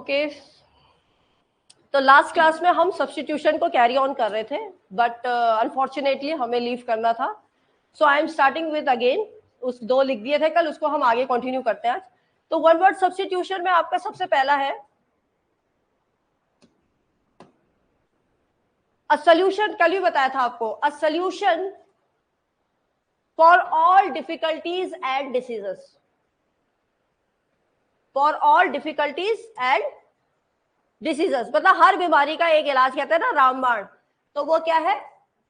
Okay, तो last class में हम सब्स्टिट्यूशन को कैरी ऑन कर रहे थे, बट अनफॉर्चुनेटली हमें लीव करना था, so I am starting with again. उस 2 लिख दिए थे कल, उसको हम आगे कंटिन्यू करते हैं आज। तो वन वर्ड सब्स्टिट्यूशन में आपका सबसे पहला है अ सॉल्यूशन। कल भी बताया था आपको, a solution for all difficulties and diseases, for all difficulties and diseases, मतलब हर बीमारी का एक इलाज, कहते हैं ना रामबाण, तो वो क्या है?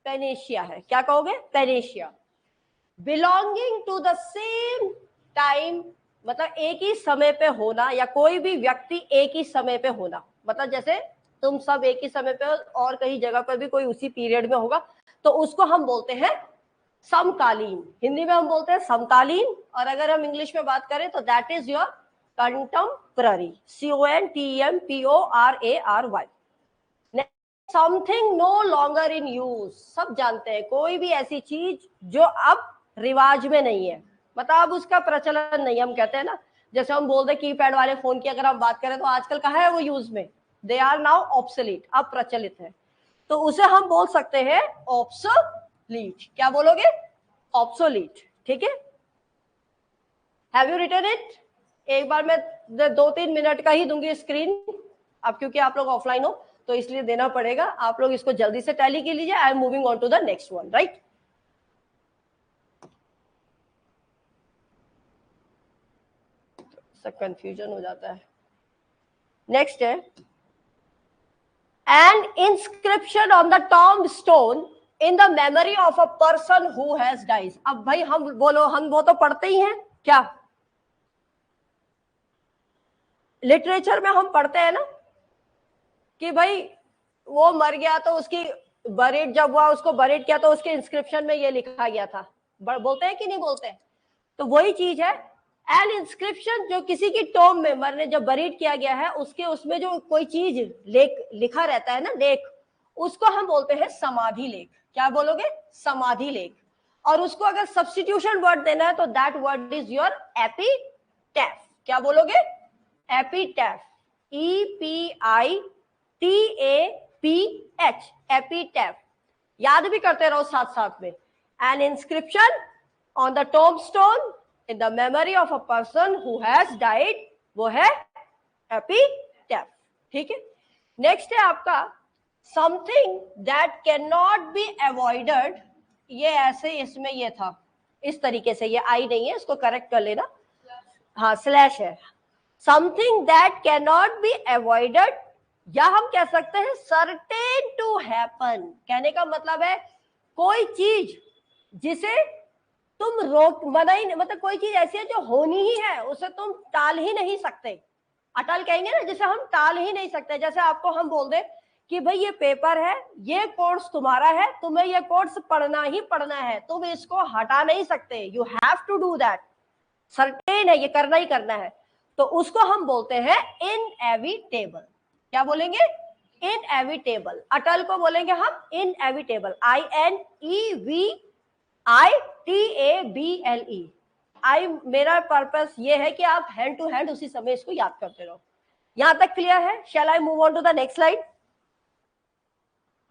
पेनेशिया है। क्या कहोगे? Panacea. Belonging to the same time, मतलब एक ही समय पे होना, या कोई भी व्यक्ति एक ही समय पे होना, मतलब जैसे तुम सब एक ही समय पे और कहीं जगह पर भी कोई उसी पीरियड में होगा, तो उसको हम बोलते हैं समकालीन। हिंदी में हम बोलते हैं समकालीन, और अगर हम इंग्लिश में बात करें तो that is your contemporary, CONTEMPORARY। Something no longer in use, सब जानते हैं कोई भी ऐसी चीज जो अब रिवाज में नहीं है, मतलब अब उसका प्रचलन नहीं है। हम कहते हैं ना, जैसे हम बोलते हैं कीपैड वाले फोन की अगर हम बात करें तो आजकल कहाँ है वो यूज में, दे आर नाउ ऑब्सोलीट, अब प्रचलित है, तो उसे हम बोल सकते हैं ऑब्सोलीट। क्या बोलोगे? ऑब्सोलीट। ठीक है, हैव यू रिटन इट? एक बार मैं 2-3 मिनट का ही दूंगी स्क्रीन, अब क्योंकि आप लोग ऑफलाइन हो तो इसलिए देना पड़ेगा। आप लोग इसको जल्दी से टैली कर लीजिए। I am moving on to the next one, right? सब कंफ्यूजन हो जाता है। नेक्स्ट है an inscription on the tombstone in the memory of a person who has died. अब भाई हम बोलो, हम वो तो पढ़ते ही हैं क्या, लिटरेचर में हम पढ़ते हैं ना कि भाई वो मर गया तो उसकी बरीड जब हुआ, उसको बरीड किया तो उसके इंस्क्रिप्शन में ये लिखा गया था, बोलते हैं कि नहीं बोलते? तो वही चीज है एन इंस्क्रिप्शन, जो किसी की टॉम में मरने जब बरीड किया गया है, उसके उसमें जो कोई चीज लिखा रहता है ना, लेख, उसको हम बोलते हैं समाधि लेख। क्या बोलोगे? समाधि लेख। और उसको अगर सब्स्टिट्यूशन वर्ड देना है तो दैट वर्ड इज योर एपिटैफ। क्या बोलोगे? एपिटैफ, EPITAPH, एपिटैफ। याद भी करते रहो साथ साथ में। An inscription on the tombstone in the memory of a person who has died, वो है एपिटैफ। ठीक है, नेक्स्ट है आपका something that can not be avoided. ये ऐसे, इसमें ये था इस तरीके से, ये आई नहीं है, इसको करेक्ट कर लेना। हाँ, स्लैश है। Something that can not be avoided, या हम कह सकते हैं सर्टेन टू हैपन। कहने का मतलब है कोई चीज जिसे तुम रोक, मना ही, मतलब कोई चीज ऐसी है जो होनी ही है, उसे तुम टाल ही नहीं सकते। अटल कहेंगे ना, जिसे हम टाल ही नहीं सकते। जैसे आपको हम बोल दे कि भाई ये पेपर है, ये कोर्स तुम्हारा है, तुम्हें ये कोर्स पढ़ना ही पढ़ना है, तुम इसको हटा नहीं सकते, you have to do that, certain है, ये करना ही करना है, तो उसको हम बोलते हैं इनएविटेबल। क्या बोलेंगे? इनएविटेबल। अटल को बोलेंगे हम इनएविटेबल, INEVITABLE। आई, मेरा पर्पस ये है कि आप हैंड टू हैंड उसी समय इसको याद करते रहो। यहां तक क्लियर है? Shall I move on to the next slide?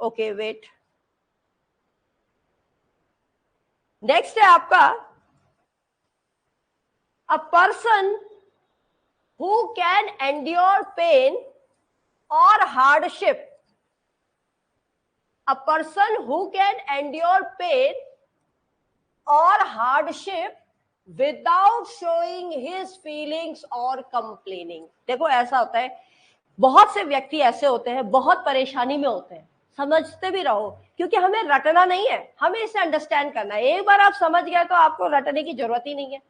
Okay, wait. Next है आपका a person who can endure pain or hardship. A person who can endure pain or hardship without showing his feelings or complaining. देखो ऐसा होता है, बहुत से व्यक्ति ऐसे होते हैं, बहुत परेशानी में होते हैं, समझते भी रहो, क्योंकि हमें रटना नहीं है, हमें इसे अंडरस्टैंड करना है। एक बार आप समझ गए तो आपको रटने की जरूरत ही नहीं है।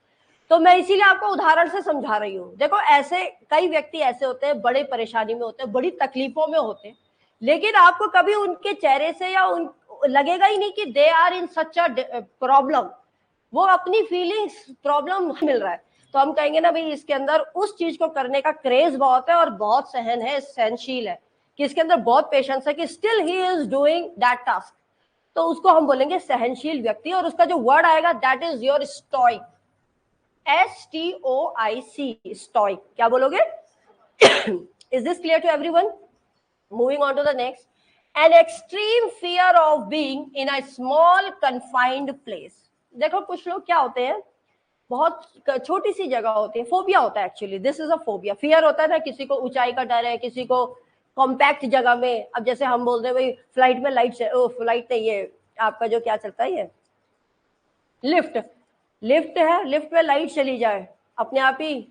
तो मैं इसीलिए आपको उदाहरण से समझा रही हूँ। देखो ऐसे कई व्यक्ति ऐसे होते हैं, बड़े परेशानी में होते हैं, बड़ी तकलीफों में होते हैं, लेकिन आपको कभी उनके चेहरे से या उन लगेगा ही नहीं कि they are in such a problem, वो अपनी फीलिंग्स प्रॉब्लम मिल रहा है। तो हम कहेंगे ना भाई इसके अंदर उस चीज को करने का क्रेज बहुत है और बहुत सहन है, सहनशील है, कि इसके अंदर बहुत पेशेंस है, कि still he is doing that task, तो उसको हम बोलेंगे सहनशील व्यक्ति। और उसका जो वर्ड आएगा that is your stoic, STOIC, stoic. क्या बोलोगे? Is this clear to everyone? Moving on to the next. An extreme fear of being in a small confined place. देखो कुछ लोग क्या होते हैं, बहुत छोटी सी जगह होती है, फोबिया होता है actually. This is a phobia. Fear होता है ना, किसी को ऊंचाई का डर है, किसी को कॉम्पैक्ट जगह में. अब जैसे हम बोलते हैं भाई फ्लाइट में लाइट से, फ्लाइट नहीं, ये आपका जो क्या चलता है, ये लिफ्ट. लिफ्ट है, लिफ्ट में लाइट चली जाए, अपने आप ही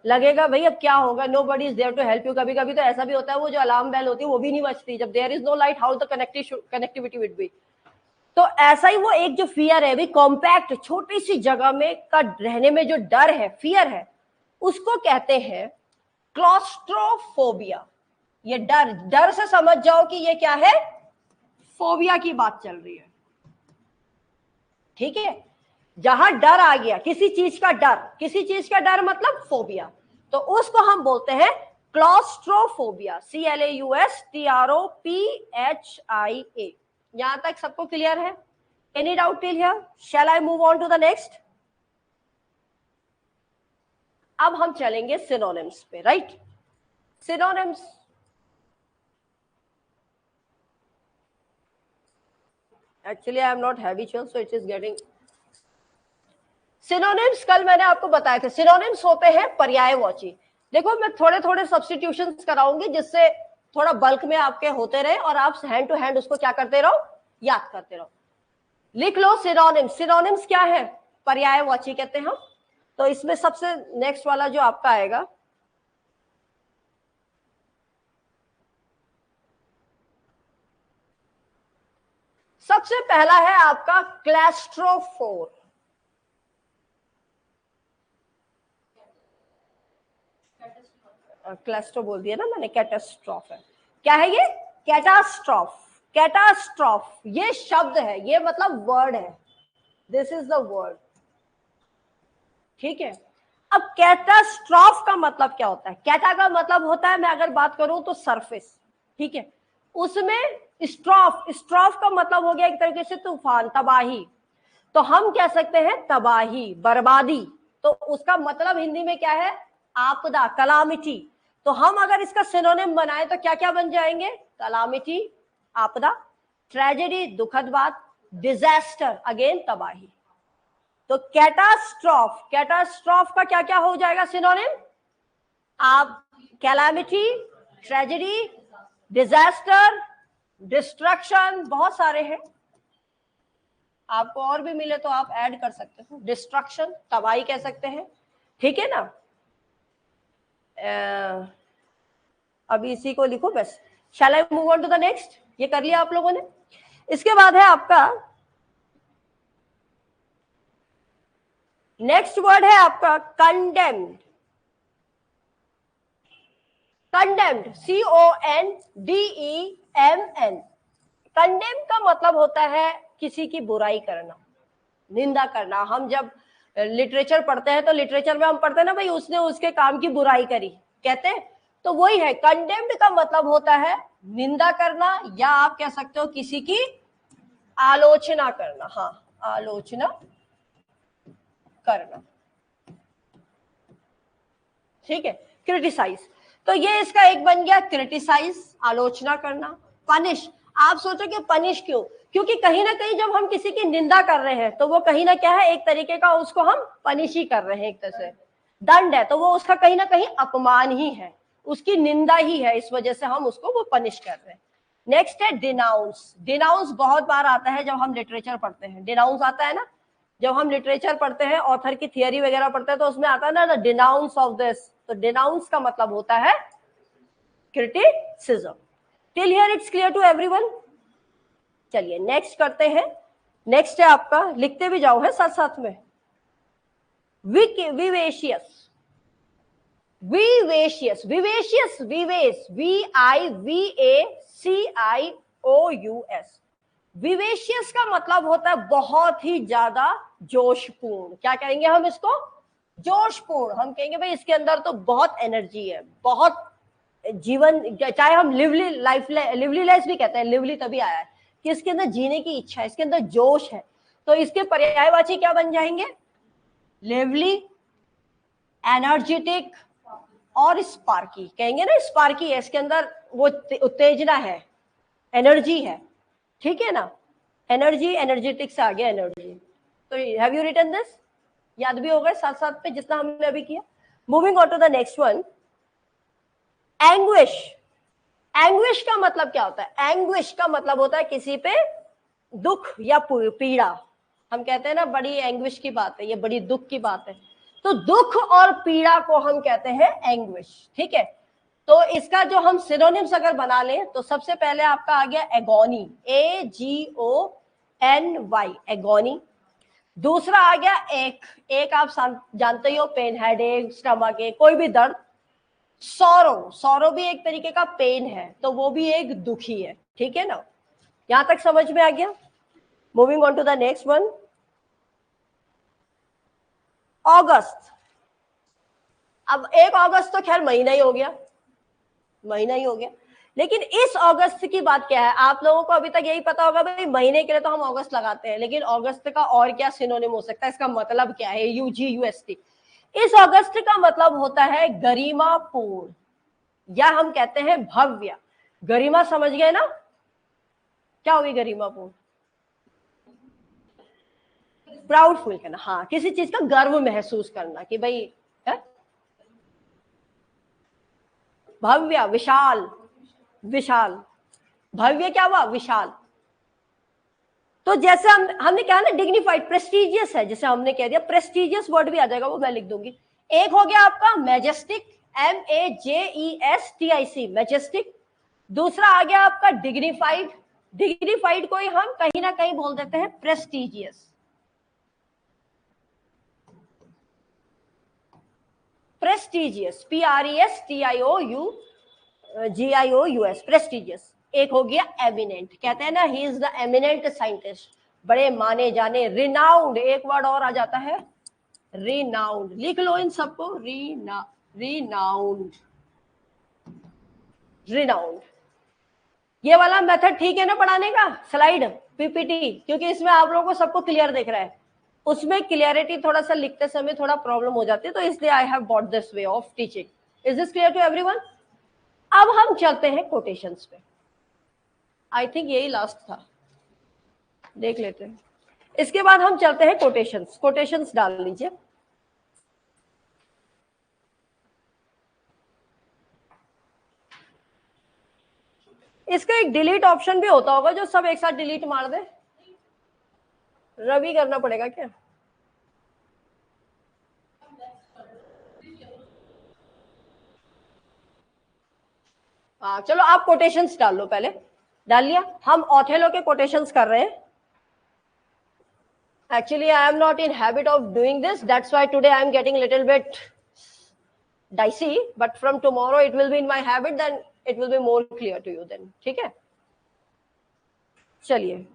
लगेगा भाई अब क्या होगा. Nobody is there to help you. कभी कभी तो ऐसा भी होता है, वो जो अलार्म बेल होती है वो भी नहीं बजती. जब there is no light, how the connectivity would be. तो ऐसा ही वो एक जो फियर है, भी कॉम्पैक्ट छोटी सी जगह में का रहने में जो डर है, फियर है, उसको कहते हैं क्लॉस्ट्रोफोबिया. ये डर, डर से समझ जाओ कि ये क्या है, फोबिया की बात चल रही है. ठीक है, जहां डर आ गया, किसी चीज का डर, किसी चीज का डर मतलब फोबिया, तो उसको हम बोलते हैं क्लॉस्ट्रोफोबिया. CLAUSTROPHIA. यहां तक सबको क्लियर है? Any doubt till here? Shall I move on to the next? अब हम चलेंगे सिनोनिम्स पे, right? Synonyms. Actually I am not habitual, so it is getting. Synonyms कल मैंने आपको बताया था, सिनोनिम्स होते हैं पर्यायवाची. देखो मैं थोड़े थोड़े सब्स्टिट्यूशंस कराऊंगी जिससे थोड़ा बल्क में आपके होते रहे और आप हैंड टू हैंड उसको क्या करते रहो, याद करते रहो. लिख लो सिनोनिम्स. सिनोनिम्स क्या है? पर्यायवाची कहते हैं हम. तो इसमें सबसे नेक्स्ट वाला जो आपका आएगा, सबसे पहला है आपका क्लैस्ट्रोफोर. क्लैस्ट्रो बोल दिया ना मैंने, कैटास्ट्रॉफ है. क्या है ये? कैटास्ट्रॉफ. कैटास्ट्रॉफ ये शब्द है, ये मतलब वर्ड है. This is the word. ठीक है. अब कैटास्ट्रॉफ का मतलब क्या होता है? कैटा का मतलब होता है, मैं अगर बात करूं तो सरफेस. ठीक है. उसमें स्ट्रॉफ, स्ट्रॉफ का मतलब हो गया एक तरीके से तूफान, तबाही. तो हम कह सकते हैं तबाही, बर्बादी. तो उसका मतलब हिंदी में क्या है? आपदा, कलामिटी. तो हम अगर इसका सिनोनिम बनाएं तो क्या क्या बन जाएंगे? कलामिटी, आपदा. ट्रेजेडी, दुखद बात. डिजास्टर, अगेन तबाही. तो कैटास्ट्रॉफ, कैटास्ट्रॉफ का क्या क्या हो जाएगा सिनोनिम? आप कैलामिटी, ट्रेजेडी, डिजास्टर, डिस्ट्रक्शन, बहुत सारे हैं. आपको और भी मिले तो आप ऐड कर सकते हो. डिस्ट्रक्शन, तबाही कह सकते हैं. ठीक है ना? अभी इसी को लिखो बस. Shall I move on to the next? ये कर लिया आप लोगों ने. इसके बाद है आपका नेक्स्ट वर्ड है आपका कंडेम्ड. Condemned, CONDEMN. कंडेम का मतलब होता है किसी की बुराई करना, निंदा करना. हम जब लिटरेचर पढ़ते हैं तो लिटरेचर में हम पढ़ते हैं ना भाई उसने उसके काम की बुराई करी, कहते हैं. तो वही है. कंडेम्ड का मतलब होता है निंदा करना, या आप कह सकते हो किसी की आलोचना करना. हाँ, आलोचना करना. ठीक है. क्रिटिसाइज, तो ये इसका एक बन गया. क्रिटिसाइज, आलोचना करना. पनिश, आप सोचो कि पनिश क्यों? क्योंकि कहीं ना कहीं जब हम किसी की निंदा कर रहे हैं तो वो कहीं ना क्या है, एक तरीके का उसको हम पनिश ही कर रहे हैं, एक तरह से दंड है. तो वो उसका कहीं ना कहीं अपमान ही है, उसकी निंदा ही है, इस वजह से हम उसको वो पनिश कर रहे हैं. नेक्स्ट है डिनाउंस. डिनाउंस बहुत बार आता है जब हम लिटरेचर पढ़ते हैं. डिनाउंस आता है ना, जब हम लिटरेचर पढ़ते हैं, ऑथर की थियरी वगैरह पढ़ते हैं, तो उसमें आता है ना द डिनाउंस ऑफ दिस. तो डिनाउंस का मतलब होता है criticism. Till here it's clear to everyone? चलिए नेक्स्ट करते हैं. नेक्स्ट है आपका, लिखते भी जाओ है साथ साथ में, विवेशियस. विवेशियस, विवेशियस, विवेश, VIVACIOUS. विवेशियस का मतलब होता है बहुत ही ज्यादा जोशपूर्ण. क्या कहेंगे हम इसको? जोशपूर्ण. हम कहेंगे भाई इसके अंदर तो बहुत एनर्जी है, बहुत जीवन, चाहे हम लिवली लाइफ, लिवली लाइफ भी कहते हैं, लिवली तभी आया है कि इसके अंदर जीने की इच्छा है, इसके अंदर जोश है. तो इसके पर्यायवाची क्या बन जाएंगे? लिवली, एनर्जेटिक, और स्पार्की, कहेंगे ना स्पार्की है, इसके अंदर वो उत्तेजना है, एनर्जी है, ठीक है ना, एनर्जी, एनर्जेटिक से आ गया एनर्जी। तो हैव यू रिटन दिस? याद भी होगा साथ साथ पे जितना हमने अभी किया। Moving on to the next one, anguish. Anguish का मतलब क्या होता है? एंग्विश का मतलब होता है किसी पे दुख या पीड़ा। हम कहते हैं ना बड़ी एंग्विश की बात है, ये बड़ी दुख की बात है, तो दुख और पीड़ा को हम कहते हैं एंग्विश, ठीक है। तो इसका जो हम सिनोनिम्स अगर बना लें तो सबसे पहले आपका आ गया एगोनी, AGONY, एगोनी। दूसरा आ गया एक आप जानते ही हो, पेन, हेडेक, स्टमक एक, कोई भी दर्द। सौरो, सौरो भी एक तरीके का पेन है, तो वो भी एक दुखी है, ठीक है ना। यहां तक समझ में आ गया? Moving on to the next one, August. अब 1 अगस्त तो खैर महीना ही हो गया, महीना ही हो गया, लेकिन इस अगस्त की बात क्या है? आप लोगों को अभी तक यही पता होगा भाई महीने के लिए तो हम अगस्त लगाते हैं, लेकिन अगस्त का और क्या सिनोनिम हो सकता है, इसका मतलब क्या है? UGUST। इस अगस्त का मतलब होता है गरिमापूर्ण, या हम कहते हैं भव्य। गरिमा समझ गए ना, क्या हुई गरिमापूर्ण? प्राउड फील करना, हाँ, किसी चीज का गर्व महसूस करना कि भाई है? भव्य, विशाल, विशाल, भव्य क्या हुआ? विशाल। तो जैसे हमने कहा ना डिग्निफाइड, प्रेस्टिजियस है, जैसे हमने कह दिया प्रेस्टिजियस वर्ड भी आ जाएगा, वो मैं लिख दूंगी। एक हो गया आपका मैजेस्टिक, MAJESTIC, मैजेस्टिक। दूसरा आ गया आपका डिग्निफाइड, डिग्निफाइड को ही हम कहीं ना कहीं बोल देते हैं प्रेस्टिजियस, प्रेस्टिजियस, PRESTIOUGIOUS, प्रेस्टिजियस। एक हो गया एमिनेंट, कहते हैं ना he is the eminent scientist, बड़े माने जाने। रिनाउंड, एक वर्ड और आ जाता है रिनाउंड, लिख लो इन सबको, रिनाउंड, रिनाउंड। ये वाला मेथड ठीक है ना पढ़ाने का, स्लाइड PPT, क्योंकि इसमें आप लोगों को सबको क्लियर दिख रहा है, उसमें क्लियरिटी थोड़ा सा लिखते समय थोड़ा प्रॉब्लम हो जाती है, तो इसलिए I have bought this way of teaching. Is this clear to everyone? अब हम चलते हैं कोटेशंस पे, आई थिंक यही लास्ट था, देख लेते हैं। इसके बाद हम चलते हैं कोटेशंस, कोटेशंस डाल लीजिए। इसका एक डिलीट ऑप्शन भी होता होगा, जो सब एक साथ डिलीट मार दे। रवि करना पड़ेगा क्या? हाँ चलो आप कोटेशंस डाल लो, पहले डाल लिया। हम ओथेलो के कोटेशंस कर रहे हैं। Actually, I am not in habit of doing this. That's why today I am getting a little bit dicey. But from tomorrow it will be in my habit. Then it will be more clear to you. Then, ठीक है? चलिए,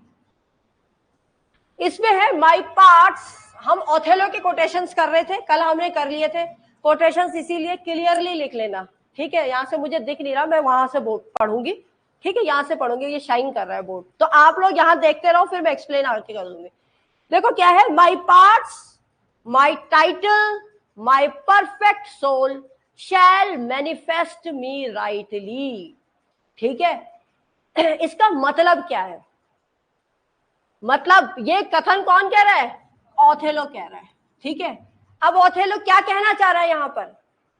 इसमें है my parts. हम Othello के quotations कर रहे थे, कल हमने कर लिए थे कोटेशंस, इसीलिए क्लियरली लिख लेना, ठीक है। यहाँ से मुझे दिख नहीं रहा, मैं वहां से बोर्ड पढ़ूंगी, ठीक है, यहाँ से पढ़ूंगी, ये शाइन कर रहा है बोर्ड, तो आप लोग यहाँ देखते रहो, फिर मैं एक्सप्लेन आगे कर दूंगी। देखो क्या है, my parts, my title, my perfect soul shall manifest me rightly, ठीक है। इसका मतलब क्या है? मतलब ये कथन कौन कह रहा है? ओथेलो कह रहा है, ठीक है। अब ओथेलो क्या कहना चाह रहा है यहां पर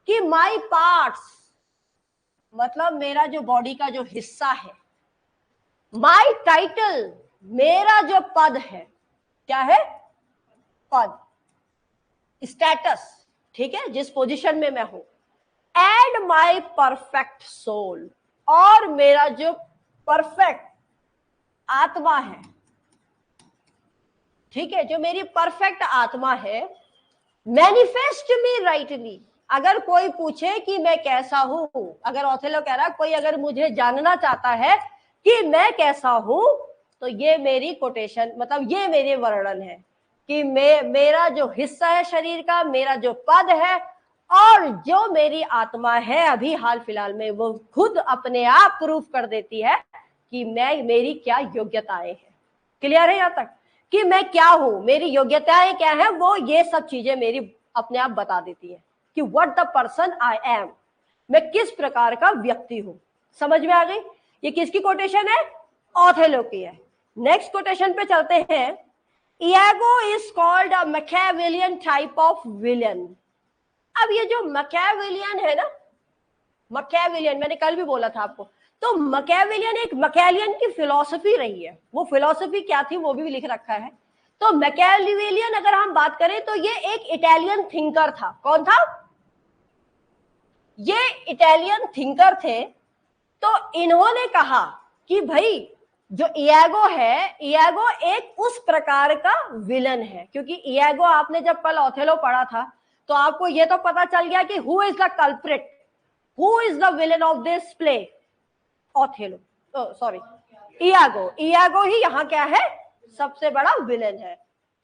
कि माई पार्ट्स, मतलब मेरा जो बॉडी का जो हिस्सा है, माई टाइटल, मेरा जो पद है, क्या है? पद, स्टेटस, ठीक है, जिस पोजीशन में मैं हूं, एंड माई परफेक्ट सोल, और मेरा जो परफेक्ट आत्मा है, ठीक है, जो मेरी परफेक्ट आत्मा है, मैनिफेस्ट मी राइटली। अगर कोई पूछे कि मैं कैसा हूं, अगर ओथेलो कह रहा है कोई अगर मुझे जानना चाहता है कि मैं कैसा हूं, तो ये मेरी कोटेशन, मतलब ये मेरे वर्णन है कि मेरा जो हिस्सा है शरीर का, मेरा जो पद है, और जो मेरी आत्मा है अभी हाल फिलहाल में, वो खुद अपने आप प्रूफ कर देती है कि मेरी क्या योग्यताएं हैं। क्लियर है यहां तक कि मैं क्या हूं, मेरी योग्यताएं क्या है, वो ये सब चीजें मेरी अपने आप बता देती है कि what the person I am. मैं किस प्रकार का व्यक्ति हूं। समझ में आ गई? ये किसकी कोटेशन है? ऑथेलो की है। नेक्स्ट कोटेशन पे चलते हैं। Iago is called a Machiavellian type of villain. अब ये जो Machiavellian है ना, Machiavellian मैंने कल भी बोला था आपको, तो Machiavellian एक Machiavellian की फिलॉसफी रही है। वो फिलॉसफी क्या थी वो भी लिख रखा है। तो Machiavellian अगर हम बात करें तो ये एक इटालियन थिंकर था। कौन था? ये इटालियन थिंकर थे। तो इन्होंने कहा कि भाई जो इयागो है, इयागो एक उस प्रकार का विलन है, क्योंकि इयागो आपने जब कल ओथेलो पढ़ा था तो आपको यह तो पता चल गया कि who is the culprit, who is the villain of this play? Othello, sorry Iago. Iago ही यहाँ क्या है? सबसे बड़ा विलन है।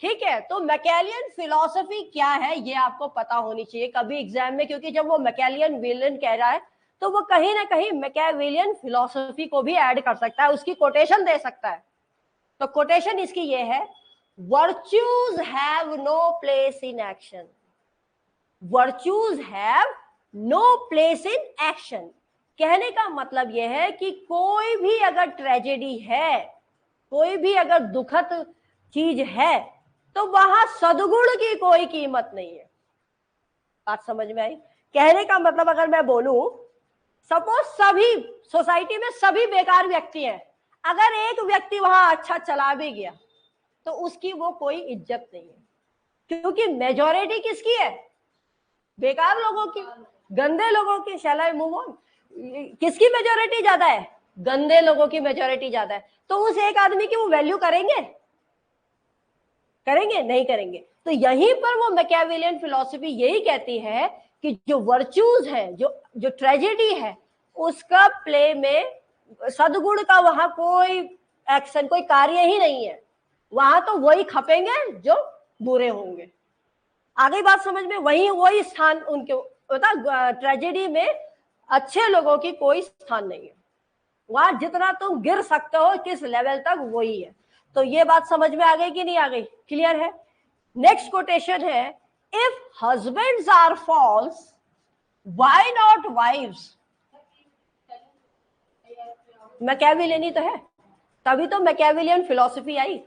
ठीक है, तो मैकेलियन फिलॉसफी क्या है ये आपको पता होनी चाहिए कभी एग्जाम में, क्योंकि जब वो मैकेलियन विलन कह रहा है तो वो कहीं ना कहीं मैकियावेलियन फिलॉसफी को भी ऐड कर सकता है, उसकी कोटेशन दे सकता है। तो कोटेशन इसकी ये है, virtues have no place in action. Virtues have no place in action. कहने का मतलब यह है कि कोई भी अगर ट्रेजेडी है, कोई भी अगर दुखद चीज है, तो वहां सद्गुण की कोई कीमत नहीं है। बात समझ में आई? कहने का मतलब अगर मैं बोलूं, सपोज सभी सोसाइटी में सभी बेकार व्यक्ति हैं, अगर एक व्यक्ति वहां अच्छा चला भी गया तो उसकी वो कोई इज्जत नहीं है, क्योंकि मेजॉरिटी किसकी है? बेकार लोगों की, गंदे लोगों की। शैल आई मूव ऑन? किसकी मेजॉरिटी ज्यादा है? गंदे लोगों की मेजॉरिटी ज्यादा है। तो उस एक आदमी की वो वैल्यू करेंगे? करेंगे? नहीं करेंगे। तो यहीं पर वो मैकियावेलियन फिलॉसफी यही कहती है कि जो वर्च्यूज है, जो ट्रेजेडी है, उसका प्ले में सद्गुण का वहां कोई एक्शन, कोई कार्य ही नहीं है। वहां तो वही खपेंगे जो बुरे होंगे। आगे बात समझ में? वही स्थान उनके होता। ट्रेजेडी में अच्छे लोगों की कोई स्थान नहीं है। वहां जितना तुम गिर सकते हो किस लेवल तक, वही है। तो ये बात समझ में आ गई कि नहीं आ गई? क्लियर है? नेक्स्ट कोटेशन है, if husbands are false why not wives? Machiavellian तो है, तभी तो मैकियावेलियन फिलॉसफी आई।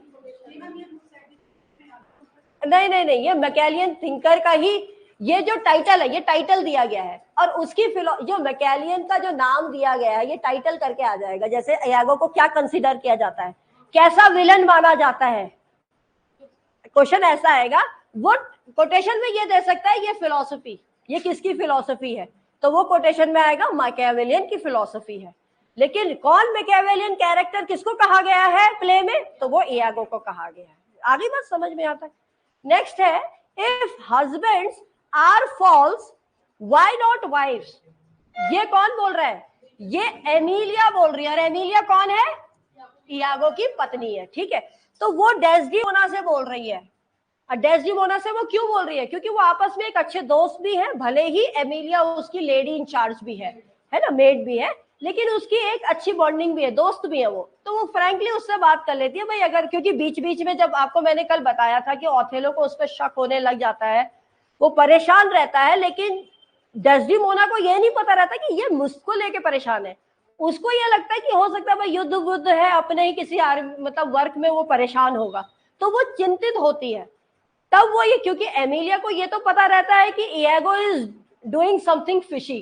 नहीं, ये मैकियावेलियन थिंकर का ही ये जो टाइटल है, ये टाइटल दिया गया है, और उसकी जो मैकियावेलियन का जो नाम दिया गया है, ये टाइटल करके आ जाएगा। जैसे इयागो को क्या कंसीडर किया जाता है, कैसा विलन माना जाता है, क्वेश्चन ऐसा आएगा। वो कोटेशन में ये दे सकता है, ये फिलॉसफी, ये किसकी फिलॉसफी है, तो वो कोटेशन में आएगा मैकियावेलियन की फिलॉसफी है। लेकिन कौन मैकियावेलियन कैरेक्टर किसको कहा गया है प्ले में, तो वो इयागो को कहा गया है। आगे बात समझ में आता है? नेक्स्ट है, if husbands are false why not wifes? ये कौन बोल रहा है? ये एमिलिया बोल रही है। और एमिलिया कौन है? इयागो की पत्नी है। ठीक है, तो वो डेस्डेमोना से बोल रही है। और डेस्डेमोना से वो क्यों बोल रही है? क्योंकि वो आपस में एक अच्छे दोस्त भी है, भले ही एमिलिया उसकी लेडी इंचार्ज भी है ना, मेड भी है, लेकिन उसकी एक अच्छी बॉन्डिंग भी है, दोस्त भी है वो। तो वो फ्रैंकली उससे बात कर लेती है भाई, अगर, क्योंकि बीच बीच में जब आपको मैंने कल बताया था कि ओथेलो को उस पर शक होने लग जाता है, वो परेशान रहता है, लेकिन डेस्डेमोना को ये नहीं पता रहता कि ये मुझको लेके परेशान है। उसको ये लगता है कि हो सकता है भाई युद्ध बुद्ध है, अपने ही किसी मतलब वर्क में वो परेशान होगा, तो वो चिंतित होती है। तब वो ये, क्योंकि एमिलिया को ये तो पता रहता है कि Iago is doing something fishy,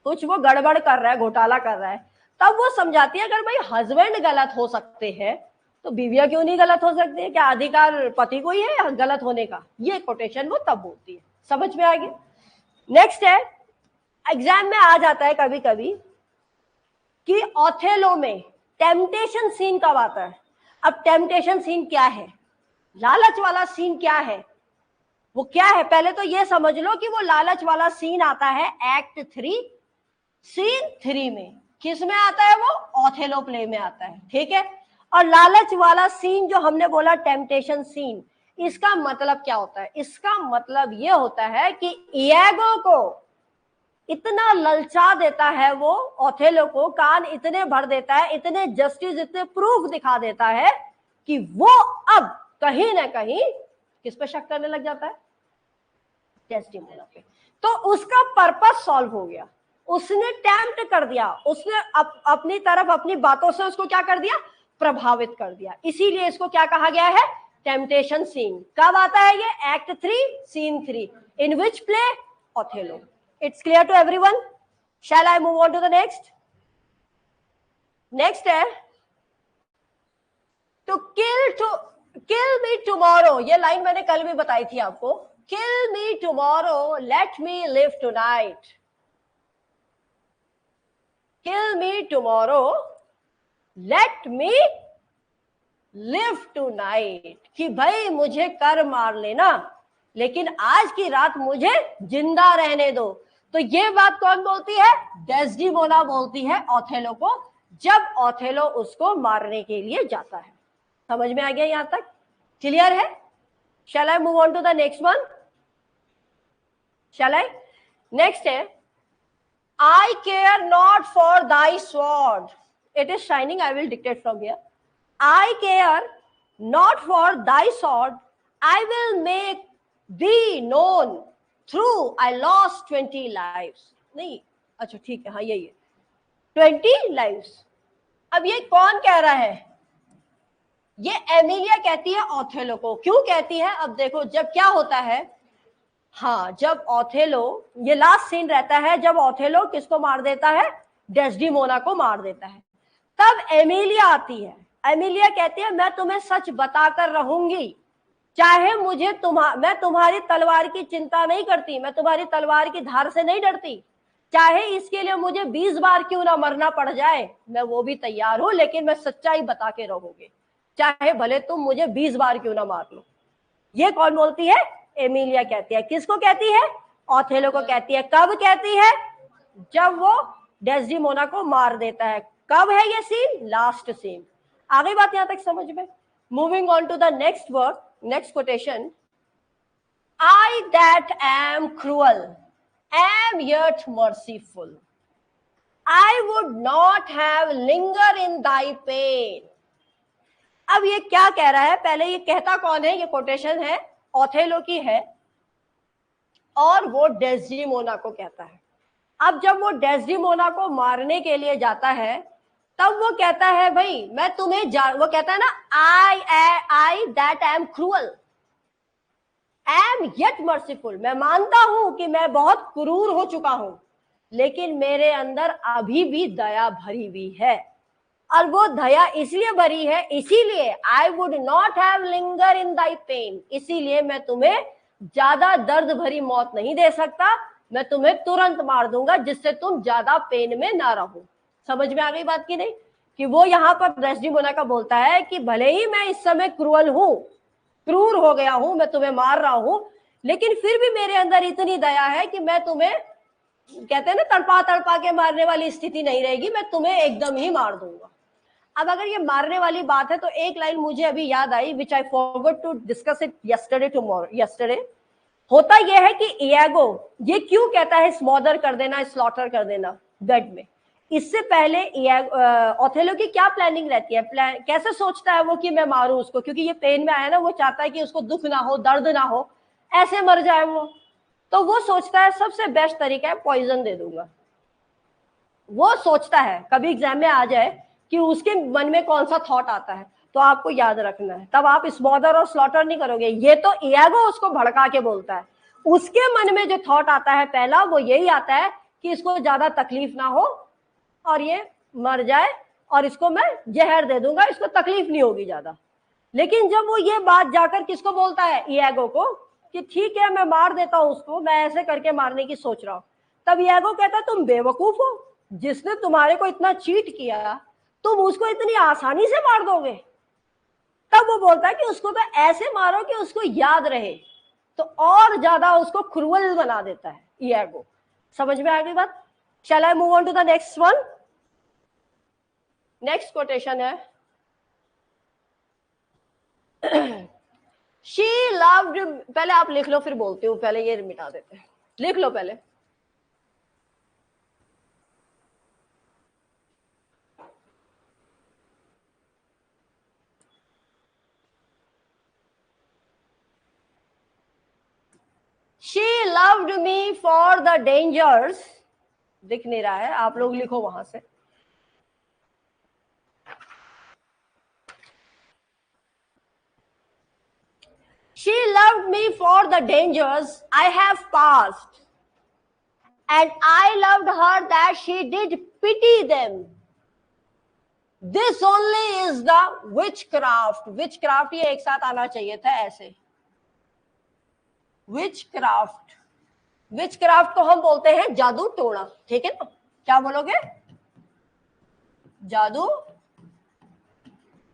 कुछ वो गड़बड़ कर रहा है, घोटाला कर रहा है, तब वो समझाती है अगर भाई हस्बैंड गलत हो सकते हैं तो बीवियां क्यों नहीं गलत हो सकती है? क्या अधिकार पति को ही है गलत होने का? ये कोटेशन वो तब बोलती है। समझ में आ गया? नेक्स्ट है, एग्जाम में आ जाता है कभी कभी कि ओथेलो में टेम्पटेशन सीन कब आता है। अब टेम्पटेशन सीन क्या है, लालच वाला सीन क्या है, वो क्या है? पहले तो ये समझ लो कि वो लालच वाला सीन आता है एक्ट 3 सीन 3 में। किस में आता है वो? ओथेलो प्ले में आता है। ठीक है, और लालच वाला सीन जो हमने बोला टेम्पटेशन सीन, इसका मतलब क्या होता है? इसका मतलब ये होता है कि इयागो को इतना ललचा देता है वो ओथेलो को, कान इतने भर देता है, इतने जस्टिस, इतने प्रूफ दिखा देता है कि वो अब कहीं ना कहीं किस पे शक करने लग जाता है? डेस्डेमोना पे। तो उसका पर्पस सॉल्व हो गया, उसने टेम्प्ट कर दिया, उसने अपनी तरफ अपनी बातों से उसको क्या कर दिया, प्रभावित कर दिया। इसीलिए इसको क्या कहा गया है, टेम्पटेशन सीन। कब आता है ये, act 3 scene 3, in which play, Othello. It's clear to everyone? Shall I move on to the next? Next है टू किल मी टुमारो। ये लाइन मैंने कल भी बताई थी आपको, kill me tomorrow let me live tonight. Kill me tomorrow let me live tonight, कि भाई मुझे कर मार लेना लेकिन आज की रात मुझे जिंदा रहने दो। तो ये बात कौन बोलती है, डेस्डिमोना बोलती है ओथेलो को, जब ओथेलो उसको मारने के लिए जाता है। समझ में आ गया यहां तक? क्लियर है? Shall I move on to the next one? Shall I? Next है I care not for thy sword. It is shining. I will dictate from here. I care not for thy sword. I will make thee known through I lost 20 lives. नहीं, अच्छा ठीक है, हाँ यही है, 20 lives. अब ये कौन कह रहा है, ये एमिलिया कहती है ओथेलो को। क्यों कहती है, अब देखो जब क्या होता है, हाँ जब ओथेलो, ये लास्ट सीन रहता है जब ओथेलो किसको मार देता है, डेस्डिमोना को मार देता है। तब एमिलिया आती है, एमिलिया कहती है मैं तुम्हें सच बताकर रहूंगी, चाहे मुझे मैं तुम्हारी तलवार की चिंता नहीं करती, मैं तुम्हारी तलवार की धार से नहीं डरती, चाहे इसके लिए मुझे 20 बार क्यों ना मरना पड़ जाए मैं वो भी तैयार हूं, लेकिन मैं सच्चाई बता के रहूंगी, चाहे भले तुम मुझे 20 बार क्यों ना मार लो। ये कौन बोलती है, एमिलिया कहती है। किसको कहती है, ओथेलो को कहती है। कब कहती है, जब वो डेस्डिमोना को मार देता है। कब है ये सीन, लास्ट सीन। आ गई बात यहां तक समझ में? Moving on to the next word, next quotation, I that am cruel am yet merciful, I would not have linger in thy pain. अब ये क्या कह रहा है, पहले ये कहता कौन है, ये कोटेशन है ओथेलो की है और वो डेस्डिमोना को कहता है। अब जब वो डेस्डिमोना को मारने के लिए जाता है तब वो कहता है भाई मैं तुम्हें वो कहता है ना, I that am cruel am yet merciful, मैं मानता हूं कि मैं बहुत क्रूर हो चुका हूं लेकिन मेरे अंदर अभी भी दया भरी हुई है, और वो दया इसलिए भरी है, इसीलिए I would not have linger in thy pain, इसीलिए मैं तुम्हें ज्यादा दर्द भरी मौत नहीं दे सकता, मैं तुम्हें तुरंत मार दूंगा जिससे तुम ज्यादा पेन में ना रहो। समझ में आ गई बात की नहीं? कि वो यहाँ पर डेस्डिमोना का बोलता है कि भले ही मैं इस समय क्रूअल हूं, क्रूर हो गया हूं, मैं तुम्हें मार रहा हूं, लेकिन फिर भी मेरे अंदर इतनी दया है कि मैं तुम्हें, कहते हैं ना तड़पा तड़पा के मारने वाली स्थिति नहीं रहेगी, मैं तुम्हें एकदम ही मार दूंगा। अब अगर ये मारने वाली बात है तो एक लाइन मुझे अभी याद आई, which I forgot to discuss it yesterday. होता यह है कि इयागो ये क्यों कहता है स्मॉदर कर देना, स्लॉटर कर देना बेड में, इससे पहले ओथेलो की क्या प्लानिंग रहती है, कैसे सोचता है वो कि मैं मारूं उसको, क्योंकि ये पेन में आया ना, वो चाहता है कि उसको दुख ना हो, दर्द ना हो, ऐसे मर जाए वो। तो वो सोचता है सबसे बेस्ट तरीका है पॉइजन दे दूंगा। वो सोचता है, कभी एग्जाम में आ जाए कि उसके मन में कौन सा थॉट आता है, तो आपको याद रखना है, तब आप स्मॉदर और स्लॉटर नहीं करोगे। ये तो इयागो उसको भड़का के बोलता है, उसके मन में जो थॉट आता है पहला वो यही आता है कि इसको ज्यादा तकलीफ ना हो और ये मर जाए, और इसको मैं जहर दे दूंगा, इसको तकलीफ नहीं होगी ज्यादा। लेकिन जब वो ये बात जाकर किसको बोलता है, इयागो को, कि ठीक है मैं मार देता हूं उसको, मैं ऐसे करके मारने की सोच रहा हूं, तब इयागो कहता है तुम बेवकूफ हो, जिसने तुम्हारे को इतना चीट किया तुम उसको इतनी आसानी से मार दोगे। तब वो बोलता है कि उसको तो ऐसे मारो कि उसको याद रहे, तो और ज्यादा उसको क्रूअल बना देता है इयागो। समझ में आ गई बात? Shall I move on to the next one? Next quotation है शी लव्ड, पहले आप लिख लो फिर बोलती हूँ, पहले ये मिटा देते हैं, लिख लो पहले। She loved loved me for the dangers, दिख नहीं रहा है, आप लोग लिखो वहां से. She loved me for the dangers I have passed, and I loved her that she did pity them. This only is the witchcraft. Witchcraft ये एक साथ आना चाहिए था ऐसे. Witchcraft. Witchcraft को हम बोलते हैं जादू टोना. ठीक है ना? क्या बोलोगे? जादू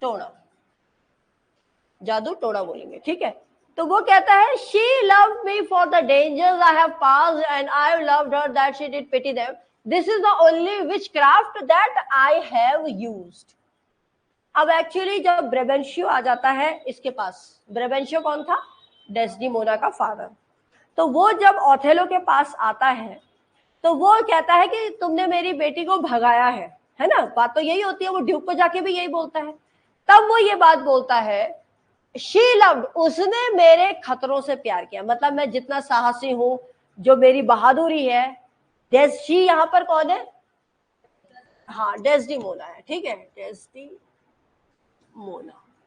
टोना. जादू टोना बोलेंगे. ठीक है. तो वो कहता है she loved me for the dangers I have passed and I loved her that she did pity them. This is the only witchcraft that I have used. अब एक्चुअली जब ब्रेबेंशियो आ जाता है इसके पास, ब्रेबेंशियो कौन था? डेस्डिमोना का फादर. तो वो जब ओथेलो के पास आता है तो वो कहता है कि तुमने मेरी बेटी को भगाया है ना? बात तो यही होती है. वो ड्यूक को जाके भी यही बोलता है. तब वो ये बात बोलता है शी लव्ड, उसने मेरे खतरों से प्यार किया. मतलब मैं जितना साहसी हूं, जो मेरी बहादुरी है. शी यहाँ पर कौन है? हाँ, डेस्डिमोना है. ठीक है, डेस्डिमोना.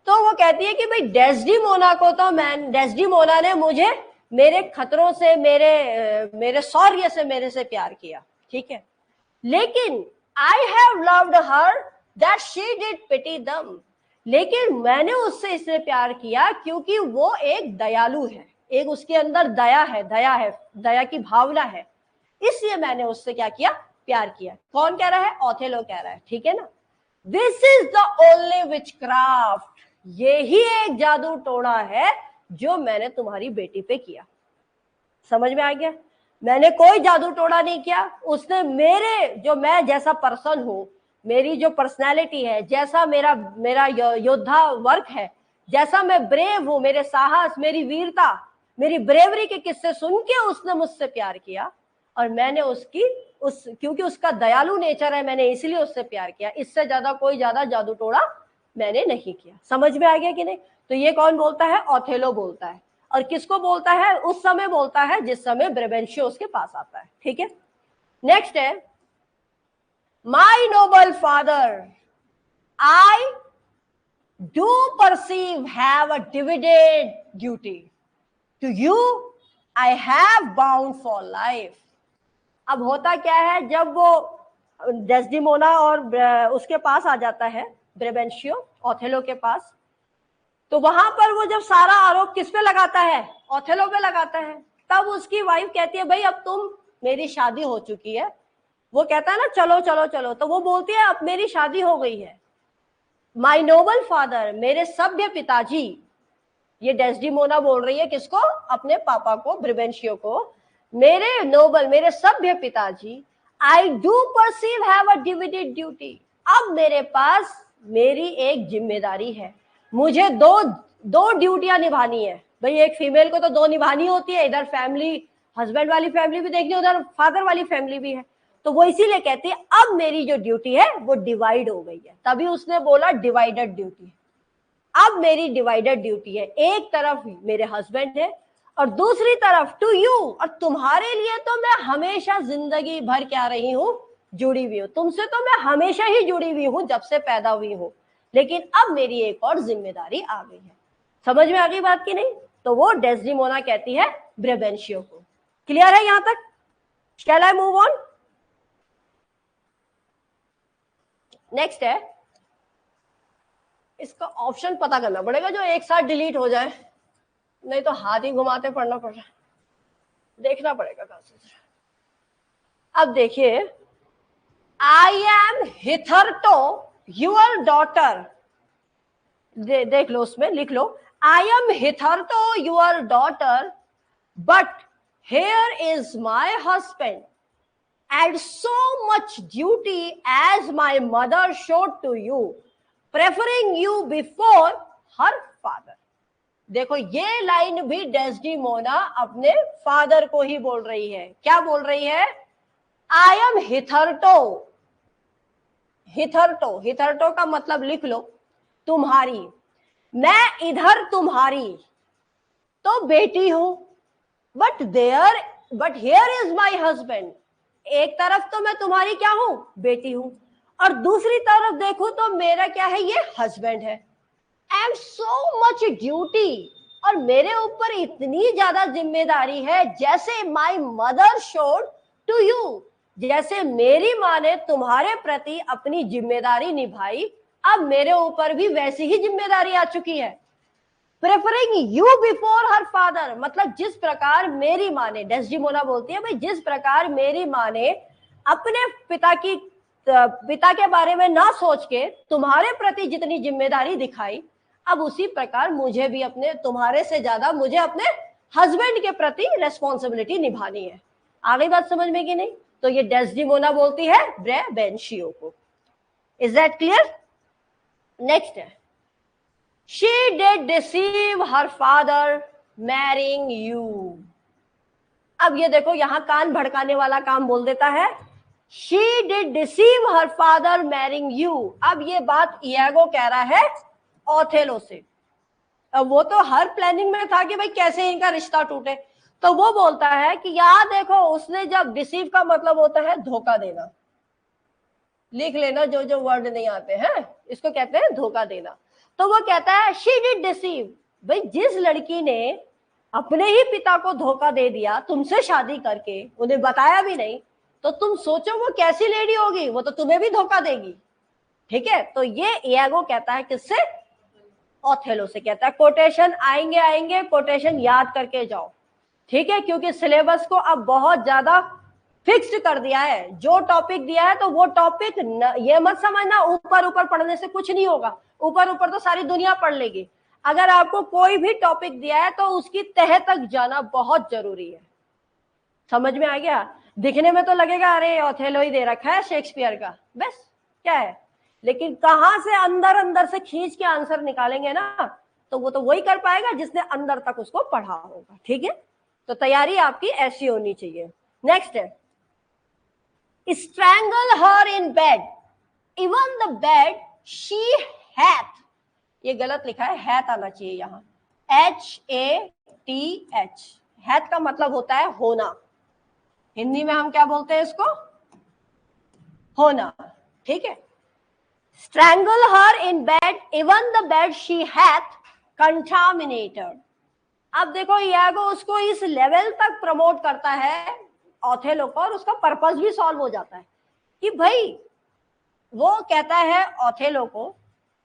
तो वो कहती है कि भाई डेस्डिमोना को तो डेस्डिमोना ने मुझे मेरे खतरों से, मेरे शौर्य से, मेरे से प्यार किया. ठीक है, लेकिन I have loved her that she did pity them. लेकिन मैंने उससे इसलिए प्यार किया क्योंकि वो एक दयालु है, एक उसके अंदर दया है, दया की भावना है. इसलिए मैंने उससे क्या किया? प्यार किया. कौन कह रहा है? ओथेलो कह रहा है. ठीक है ना? This is the only witchcraft. यही एक जादू टोना है जो मैंने तुम्हारी बेटी पे किया. समझ में आ गया? मैंने कोई जादू टोना नहीं किया. उसने जो मैं जैसा पर्सन हूं, मेरी जो पर्सनैलिटी है, जैसा मेरा योद्धा वर्क है, जैसा मैं ब्रेव हूं, मेरे साहस, मेरी वीरता, मेरी ब्रेवरी के किस्से सुन के उसने मुझसे प्यार किया. और मैंने क्योंकि उसका दयालु नेचर है, मैंने इसलिए उससे प्यार किया. इससे कोई ज्यादा जादू टोना मैंने नहीं किया. समझ में आ गया कि नहीं? तो ये कौन बोलता है? ओथेलो बोलता है. और किसको बोलता है? उस समय बोलता है जिस समय ब्रेबेंशियो उसके पास आता है. ठीक है, नेक्स्ट है My noble father, I do perceive have a divided duty. To you, I have bound for life. अब होता क्या है, जब वो डेस्डिमोना और उसके पास आ जाता है ब्रेबेंशियो, ओथेलो के पास, तो वहां पर वो जब सारा आरोप किस पे लगाता है? ओथेलो पे लगाता है. तब उसकी वाइफ कहती है भाई अब तुम, मेरी शादी हो चुकी है. वो कहता है ना चलो चलो चलो, तो वो बोलती है अब मेरी शादी हो गई है. माई नोबल फादर, मेरे सभ्य पिताजी. ये डेस्डिमोना बोल रही है किसको? अपने पापा को, ब्रेबेंशियो को. मेरे नोबल, मेरे सभ्य पिताजी, I do perceive have a divided duty. अब मेरे पास मेरी एक जिम्मेदारी है. मुझे दो ड्यूटियां निभानी है. भाई एक फीमेल को तो दो निभानी होती है. इधर फैमिली, हस्बैंड वाली फैमिली भी देखनी, उधर फादर वाली फैमिली भी है. तो वो इसीलिए कहती है अब मेरी जो ड्यूटी है वो डिवाइड हो गई है. तभी उसने बोला डिवाइडेड ड्यूटी. अब मेरी डिवाइडेड ड्यूटी है. एक तरफ मेरे हस्बैंड है और दूसरी तरफ टू यू, और तुम्हारे लिए तो मैं हमेशा जिंदगी भर क्या रही हूं? जुड़ी हुई हूं. तुमसे तो मैं हमेशा ही जुड़ी हुई हूं, जब से पैदा हुई हूं. लेकिन अब मेरी एक और जिम्मेदारी आ गई है. समझ में आ गई बात की नहीं? तो वो डेस्डिमोना कहती है ब्रेबेंशियो को. क्लियर है यहां तक? शैल आई मूव ऑन? नेक्स्ट है, इसका ऑप्शन पता करना पड़ेगा जो एक साथ डिलीट हो जाए, नहीं तो हाथ ही घुमाते पढ़ना पड़ रहा है. देखना पड़ेगा कहां से. अब देखिए, I am hitherto your daughter. देख लो, उसमें लिख लो I am hitherto your daughter, but here is my husband, and so much duty as my mother showed to you, preferring you before her father. देखो ये लाइन भी Desdemona अपने father को ही बोल रही है. क्या बोल रही है? आई एम हिथरटो. हिथरटो का मतलब लिख लो तुम्हारी. मैं इधर तुम्हारी तो बेटी हूं, but there but here is my husband, एक तरफ तो मैं तुम्हारी क्या हूं, बेटी हूं, और दूसरी तरफ देखूं तो मेरा क्या है, ये हस्बैंड है। एंड सो मच ड्यूटी, और मेरे ऊपर इतनी ज्यादा जिम्मेदारी है, जैसे my mother showed to you, जैसे मेरी माँ ने तुम्हारे प्रति अपनी जिम्मेदारी निभाई, अब मेरे ऊपर भी वैसी ही जिम्मेदारी आ चुकी है। Preferring you before her father, मतलब जिस प्रकार मेरी माँ ने, डेस्डिमोना बोलती है भाई, जिस प्रकार मेरी माँ ने अपने पिता के बारे में ना सोच के तुम्हारे प्रति जितनी जिम्मेदारी दिखाई, अब उसी प्रकार मुझे भी अपने, तुम्हारे से ज्यादा मुझे अपने हस्बैंड के प्रति रेस्पॉन्सिबिलिटी निभानी है। आ गई बात समझ में कि नहीं? तो ये डेस्डिमोना बोलती है ब्रेबेंशियो को। Is that clear? नेक्स्ट है, she did deceive her father marrying you। अब ये देखो, यहां कान भड़काने वाला काम बोल देता है, she did deceive her father marrying you। अब ये बात इयागो कह रहा है ओथेलो से। अब वो तो हर प्लानिंग में था कि भाई कैसे इनका रिश्ता टूटे, तो वो बोलता है कि यार देखो, उसने जब डिसीव का मतलब होता है धोखा देना, लिख लेना, जो जो वर्ड नहीं आते हैं इसको कहते हैं धोखा देना। तो वो कहता है शी डिड डिसीव, भाई जिस लड़की ने अपने ही पिता को धोखा दे दिया तुमसे शादी करके, उन्हें बताया भी नहीं, तो तुम सोचो वो कैसी लेडी होगी, वो तो तुम्हें भी धोखा देगी। ठीक है, तो ये इयागो कहता है किससे? ओथेलो से कहता है। कोटेशन आएंगे आएंगे, कोटेशन याद करके जाओ, ठीक है, क्योंकि सिलेबस को अब बहुत ज्यादा फिक्स्ड कर दिया है। जो टॉपिक दिया है तो वो टॉपिक, ये मत समझना ऊपर ऊपर पढ़ने से कुछ नहीं होगा, ऊपर ऊपर तो सारी दुनिया पढ़ लेगी। अगर आपको कोई भी टॉपिक दिया है तो उसकी तह तक जाना बहुत जरूरी है। समझ में आ गया? दिखने में तो लगेगा अरे ओथेलो ही दे रखा है शेक्सपियर का, बस क्या है, लेकिन कहां से अंदर अंदर से खींच के आंसर निकालेंगे ना, तो वो तो वही कर पाएगा जिसने अंदर तक उसको पढ़ा होगा। ठीक है, तो तैयारी आपकी ऐसी होनी चाहिए। नेक्स्ट है, strangle her in bed, even the bed she hath। ये गलत लिखा है, hath आना चाहिए यहां, HATH। hath का मतलब होता है होना, हिंदी में हम क्या बोलते हैं इसको? होना। ठीक है, strangle her in bed, even the bed she hath contaminated। अब देखो, इयागो उसको इस लेवल तक प्रमोट करता है ओथेलो को, और उसका पर्पस भी सॉल्व हो जाता है कि भाई, वो कहता है ओथेलो को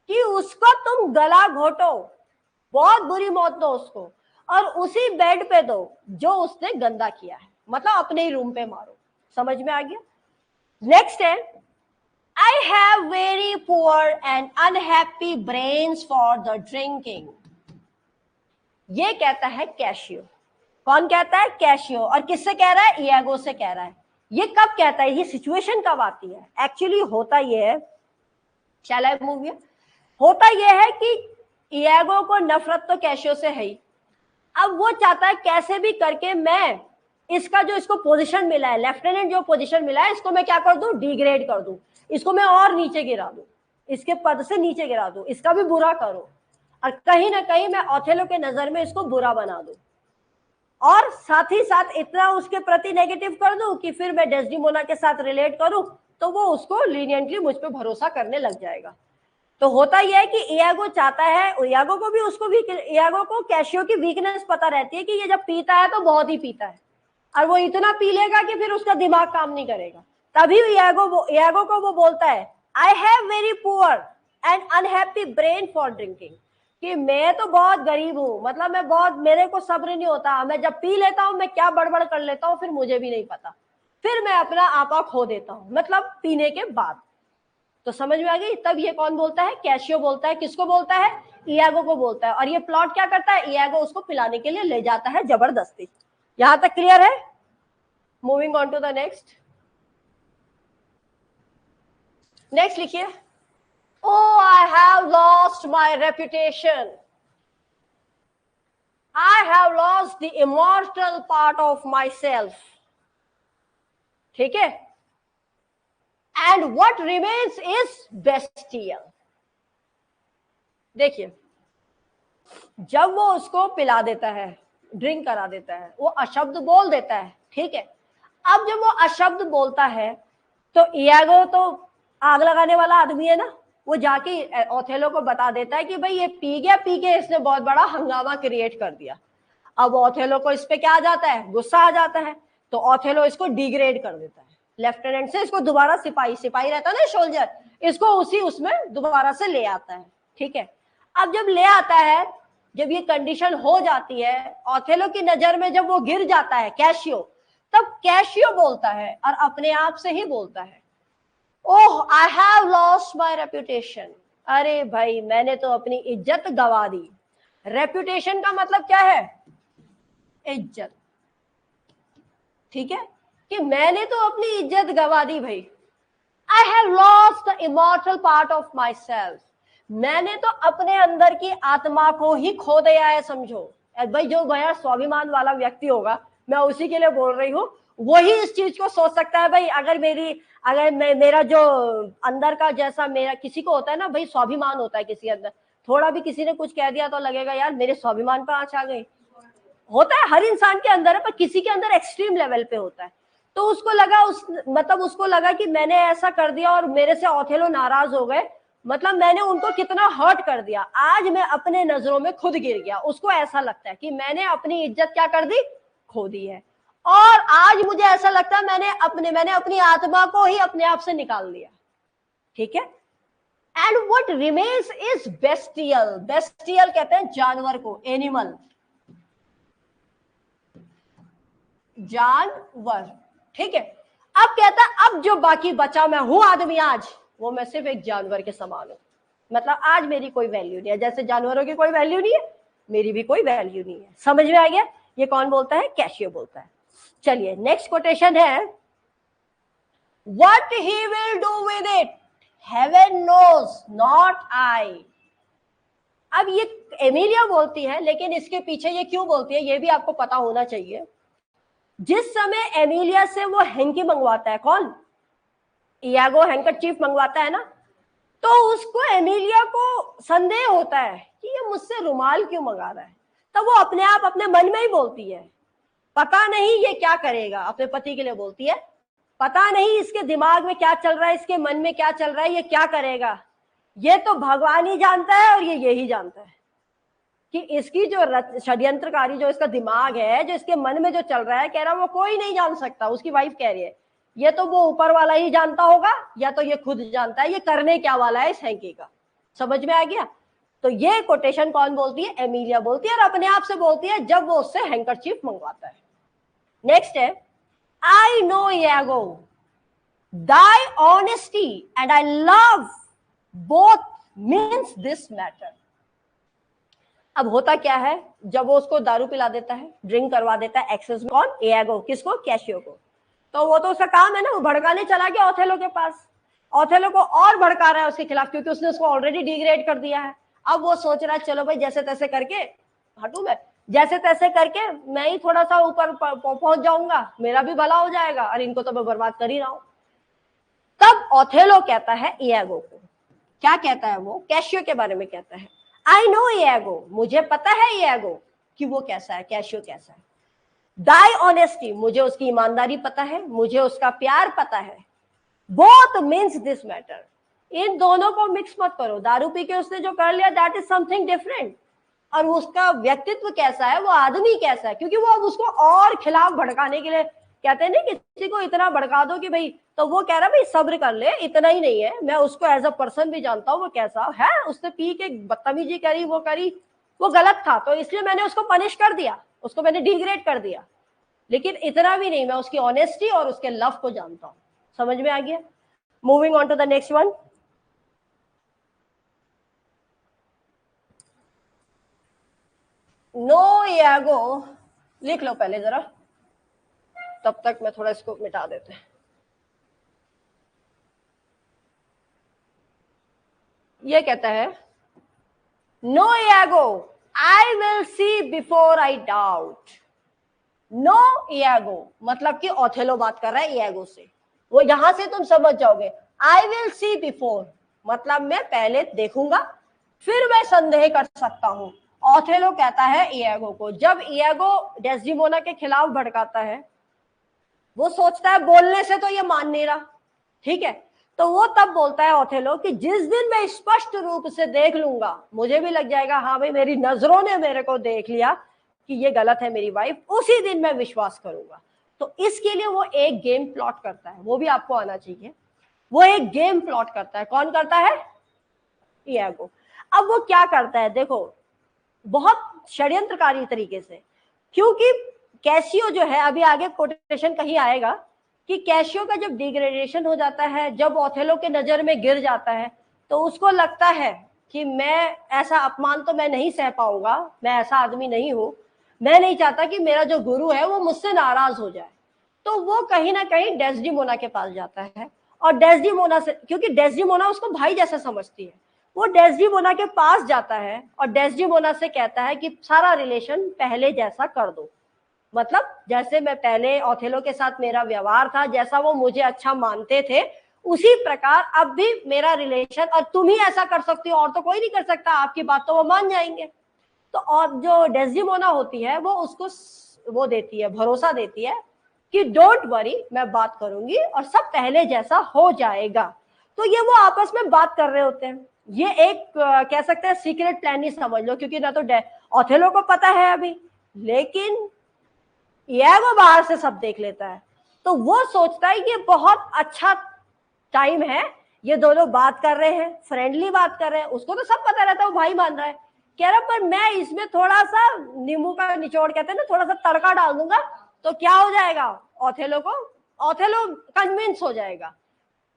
कि उसको तुम गला घोटो, बहुत बुरी मौत दो उसको, और उसी बेड पे दो जो उसने गंदा किया है, मतलब अपने ही रूम पे मारो। समझ में आ गया? नेक्स्ट है, I have very poor and unhappy brains for the drinking. ये कहता है कैशियो। कौन कहता है? कैशियो। और किससे कह रहा है? इयागो से कह रहा है। ये कब कहता है? ये सिचुएशन कब आती है? एक्चुअली होता ये है, शैल आई मूव हियर? होता ये है कि इयागो को नफरत तो कैशियो से है ही। अब वो चाहता है कैसे भी करके मैं इसका जो इसको पोजीशन मिला है, लेफ्टिनेंट जो पोजीशन मिला है, इसको मैं क्या कर दूं? डिग्रेड कर दूं, इसको मैं और नीचे गिरा दूं, इसके पद से नीचे गिरा दूं, इसका भी बुरा करो, और कहीं ना कहीं मैं ओथेलो के नजर में इसको बुरा बना दूं, और साथ ही साथ इतना उसके प्रति नेगेटिव कर दूं कि फिर मैं डेस्डिमोना के साथ रिलेट करूं तो वो उसको लीनियंटली मुझ पे भरोसा करने लग जाएगा। तो होता यह है कि इयागो चाहता है, इयागो को भी उसको भी, इयागो को कैशियो की वीकनेस पता रहती है कि ये जब पीता है तो बहुत ही पीता है, और वो इतना पी लेगा कि फिर उसका दिमाग काम नहीं करेगा। तभी इयागो को वो बोलता है, I have very poor and unhappy brain for drinking, कि मैं तो बहुत गरीब हूं, मतलब मैं बहुत, मेरे को सब्र नहीं होता, मैं जब पी लेता हूं मैं क्या बड़बड़ कर लेता हूं फिर मुझे भी नहीं पता, फिर मैं अपना आपा खो देता हूं, मतलब पीने के बाद। तो समझ में आ गई? तब ये कौन बोलता है? कैशियो बोलता है। किसको बोलता है? इयागो को बोलता है। और ये प्लॉट क्या करता है? इयागो उसको पिलाने के लिए ले जाता है जबरदस्ती। यहां तक क्लियर है? Moving on to the next. Next लिखिए, Oh, I have lost my reputation. I have lost the immortal part of myself. ठीक है? And what remains is bestial. देखिए, जब वो उसको पिला देता है, ड्रिंक करा देता है, वो अशब्द बोल देता है, ठीक है। अब जब वो अशब्द बोलता है तो इयागो तो आग लगाने वाला आदमी है ना, वो जाके ओथेलो को बता देता है कि भाई ये पी गया, पी के इसने बहुत बड़ा हंगामा क्रिएट कर दिया। अब ओथेलो को इस पे क्या आ जाता है, गुस्सा आ जाता है, तो ओथेलो इसको डिग्रेड कर देता है, लेफ्टिनेंट से इसको दोबारा सिपाही, सिपाही रहता है ना सोल्जर, इसको उसी उसमें दोबारा से ले आता है। ठीक है। अब जब ले आता है, जब ये कंडीशन हो जाती है, ओथेलो की नजर में जब वो गिर जाता है कैशियो, तब कैशियो बोलता है और अपने आप से ही बोलता है, oh I have lost my reputation. अरे भाई मैंने तो अपनी इज्जत गवा दी। रेपुटेशन का मतलब क्या है, इज्जत। ठीक है, कि मैंने तो अपनी इज्जत गवा दी भाई। आई have lost the immortal part of my self, मैंने तो अपने अंदर की आत्मा को ही खो दिया है, समझो भाई। जो भैया स्वाभिमान वाला व्यक्ति होगा, मैं उसी के लिए बोल रही हूँ, वही इस चीज को सोच सकता है भाई। अगर मेरा जो अंदर का जैसा मेरा किसी को होता है ना भाई, स्वाभिमान होता है किसी अंदर, थोड़ा भी किसी ने कुछ कह दिया तो लगेगा यार मेरे स्वाभिमान पर आंच आ गई। होता है हर इंसान के अंदर है, पर किसी के अंदर एक्सट्रीम लेवल पे होता है। तो उसको लगा उसको लगा कि मैंने ऐसा कर दिया और मेरे से ओथेलो नाराज हो गए, मतलब मैंने उनको कितना हर्ट कर दिया, आज मैं अपने नजरों में खुद गिर गया। उसको ऐसा लगता है कि मैंने अपनी इज्जत क्या कर दी, खो दी है, और आज मुझे ऐसा लगता है मैंने अपनी आत्मा को ही अपने आप से निकाल दिया। ठीक है। And what remains is bestial. Bestial कहते हैं जानवर को, एनिमल, जानवर। ठीक है। अब कहता है अब जो बाकी बचा मैं हूं आदमी आज, वो मैं सिर्फ एक जानवर के समान हूं। मतलब आज मेरी कोई वैल्यू नहीं है, जैसे जानवरों की कोई वैल्यू नहीं है, मेरी भी कोई वैल्यू नहीं है। समझ में आ गया? ये कौन बोलता है, कैशियो बोलता है। चलिए नेक्स्ट कोटेशन है, what he will do with it heaven knows not I. अब ये एमिलिया बोलती है, लेकिन इसके पीछे ये क्यों बोलती है ये भी आपको पता होना चाहिए। जिस समय एमिलिया से वो हैंकी मंगवाता है, कौन, इयागो हैंकरचीफ मंगवाता है ना, तो उसको एमिलिया को संदेह होता है कि ये मुझसे रुमाल क्यों मंगा रहा है। तब वो अपने आप अपने मन में ही बोलती है, पता नहीं ये क्या करेगा, अपने पति के लिए बोलती है, पता नहीं इसके दिमाग में क्या चल रहा है, इसके मन में क्या चल रहा है, ये क्या करेगा, ये तो भगवान ही जानता है और ये यही जानता है कि इसकी जो षड्यंत्रकारी जो इसका दिमाग है, जो इसके मन में जो चल रहा है, कह रहा है वो कोई नहीं जान सकता। उसकी वाइफ कह रही है ये तो वो ऊपर वाला ही जानता होगा, या तो ये खुद जानता है ये करने क्या वाला है इस हैंकी का। समझ में आ गया? तो ये कोटेशन कौन बोलती है, एमिलिया बोलती है, और अपने आप से बोलती है जब वो उससे हैंकरचीफ मंगवाता है। नेक्स्ट है, I know Iago thy honesty and I love both means this matter। अब होता क्या है, जब वो उसको दारू पिला देता है, ड्रिंक करवा देता है एक्सेस में, कौन, इयागो, किसको, कैशियो को, तो वो तो उसका काम है ना, वो भड़काने चला गया ओथेलो के पास, ओथेलो को और भड़का रहा है उसके खिलाफ, क्योंकि उसने उसको ऑलरेडी डिग्रेड कर दिया है। अब वो सोच रहा है चलो भाई जैसे तैसे करके हटू मैं, जैसे तैसे करके मैं ही थोड़ा सा ऊपर पहुंच जाऊंगा, मेरा भी भला हो जाएगा, और इनको तो मैं बर्बाद कर ही रहा हूं। तब ओथेलो कहता है इयागो को, क्या कहता है वो, कैशियो के बारे में कहता है, आई नो इयागो, मुझे पता है इयागो कि वो कैसा है, कैशियो कैसा है। दाई ऑनेस्टी, मुझे उसकी ईमानदारी पता है, मुझे उसका प्यार पता है। बोथ मीन्स दिस मैटर, इन दोनों को मिक्स मत करो। दारू पी के उसने जो कर लिया दैट इज समथिंग डिफरेंट, और उसका व्यक्तित्व कैसा है, वो आदमी कैसा है, क्योंकि वो अब उसको और खिलाफ भड़काने के लिए कहते हैं ना, किसी को इतना भड़का दो कि भाई, तो वो कह रहा भाई सब्र कर ले, इतना ही नहीं है, मैं उसको एज अ पर्सन भी जानता हूँ वो कैसा है, उसने पी के बदतमीजी करी, वो गलत था, तो इसलिए मैंने उसको पनिश कर दिया, उसको मैंने डिग्रेड कर दिया, लेकिन इतना भी नहीं, मैं उसकी ऑनेस्टी और उसके लव को जानता हूँ। समझ में आ गया? Moving on to the next one, no Iago, लिख लो पहले जरा, तब तक मैं थोड़ा इसको मिटा देते हैं। ये कहता है, no Iago I will see before I doubt. No Iago मतलब कि ओथेलो बात कर रहा है इयागो से, वो यहां से तुम समझ जाओगे। आई विल सी बिफोर मतलब मैं पहले देखूंगा फिर मैं संदेह कर सकता हूं। ओथेलो कहता है इयागो को, जब इयागो डेस्डिमोना के खिलाफ भड़काता है वो सोचता है बोलने से तो ये मान नहीं रहा, ठीक है। तो वो तब बोलता है ओथेलो कि जिस दिन मैं स्पष्ट रूप से देख लूंगा, मुझे भी लग जाएगा हाँ भाई मेरी नजरों ने मेरे को देख लिया कि ये गलत है मेरी वाइफ, उसी दिन मैं विश्वास करूंगा। तो इसके लिए वो एक गेम प्लॉट करता है, वो भी आपको आना चाहिए। वो एक गेम प्लॉट करता है। कौन करता है? इयागो। अब वो क्या करता है देखो, बहुत षड्यंत्रकारी तरीके से, क्योंकि कैसियो जो है, अभी आगे कोटेशन कहीं आएगा कि कैसियो का जब डिग्रेडेशन हो जाता है, जब ओथेलो के नजर में गिर जाता है, तो उसको लगता है कि मैं ऐसा अपमान तो मैं नहीं सह पाऊंगा, मैं ऐसा आदमी नहीं हूं, मैं नहीं चाहता कि मेरा जो गुरु है वो मुझसे नाराज हो जाए। तो वो कहीं ना कहीं डेस्डिमोना के पास जाता है, और डेस्डिमोना से, क्योंकि डेस्डिमोना उसको भाई जैसा समझती है, वो डेस्डिमोना के पास जाता है और डेस्डिमोना से कहता है कि सारा रिलेशन पहले जैसा कर दो, मतलब जैसे मैं पहले ओथेलो के साथ मेरा व्यवहार था, जैसा वो मुझे अच्छा मानते थे, उसी प्रकार अब भी मेरा रिलेशन, और तुम ही ऐसा कर सकती हो और तो कोई नहीं कर सकता, आपकी बात तो वो मान जाएंगे। तो और जो डेस्डिमोना होती है वो उसको वो देती है, भरोसा देती है कि डोंट वरी, मैं बात करूंगी और सब पहले जैसा हो जाएगा। तो ये वो आपस में बात कर रहे होते हैं। ये एक कह सकते हैं सीक्रेट प्लान ही समझ लो, क्योंकि ना तो ओथेलो को पता है अभी, लेकिन इयागो बाहर से सब देख लेता है। तो वो सोचता है ये बहुत अच्छा टाइम है, ये दोनों बात कर रहे हैं, फ्रेंडली बात कर रहे हैं, उसको तो सब पता रहता है, वो भाई मान रहा है, कह रहा पर मैं इसमें थोड़ा सा नींबू का निचोड़ कहते हैं ना, थोड़ा सा तड़का डाल दूंगा तो क्या हो जाएगा, ओथेलो कन्विंस हो जाएगा।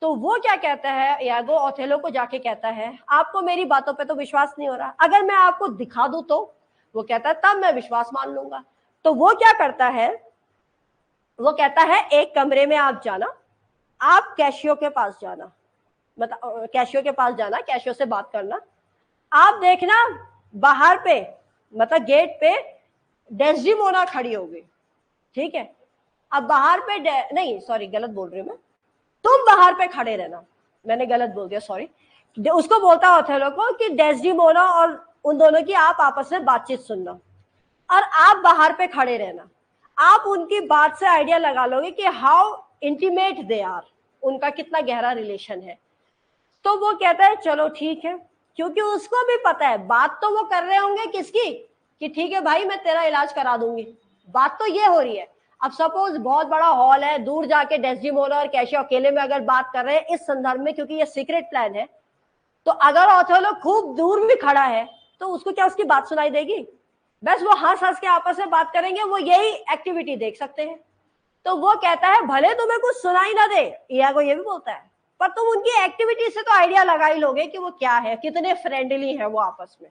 तो वो क्या कहता है, इयागो ओथेलो को जाके कहता है आपको मेरी बातों पे तो विश्वास नहीं हो रहा, अगर मैं आपको दिखा दूं तो? वो कहता है तब मैं विश्वास मान लूंगा। तो वो क्या करता है, वो कहता है एक कमरे में आप जाना, आप कैशियो के पास जाना, मतलब कैशियो के पास जाना, कैशियो से बात करना, आप देखना बाहर पे, मतलब गेट पे डेस्डिमोना खड़ी होगी, ठीक है। अब बाहर पे नहीं, सॉरी गलत बोल रही हूँ मैं, तुम बाहर पे खड़े रहना, मैंने गलत बोल दिया, सॉरी। उसको बोलता है ओथेलो को कि डेस्डिमोना और उन दोनों की आप आपस में बातचीत सुनना, और आप बाहर पे खड़े रहना, आप उनकी बात से आइडिया लगा लोगे कि हाउ इंटीमेट दे आर, उनका कितना गहरा रिलेशन है। तो वो कहता है चलो ठीक है, क्योंकि उसको भी पता है बात तो वो कर रहे होंगे किसकी, कि ठीक है भाई मैं तेरा इलाज करा दूंगी, बात तो ये हो रही है। अब सपोज बहुत बड़ा हॉल है, दूर जाके डेस्डिमोना और कैशियो अकेले में अगर बात कर रहे हैं इस संदर्भ में, क्योंकि ये सीक्रेट प्लान है, तो अगर ओथेलो खूब दूर भी खड़ा है तो उसको क्या उसकी बात सुनाई देगी? बस वो हंस हंस के आपस में बात करेंगे, वो यही एक्टिविटी देख सकते हैं। तो वो कहता है भले तुम्हें कुछ सुनाई ना दे, इयागो ये भी बोलता है, पर तुम उनकी एक्टिविटी से तो आइडिया लगा ही लोगे कि वो क्या है, कितने फ्रेंडली है वो आपस में।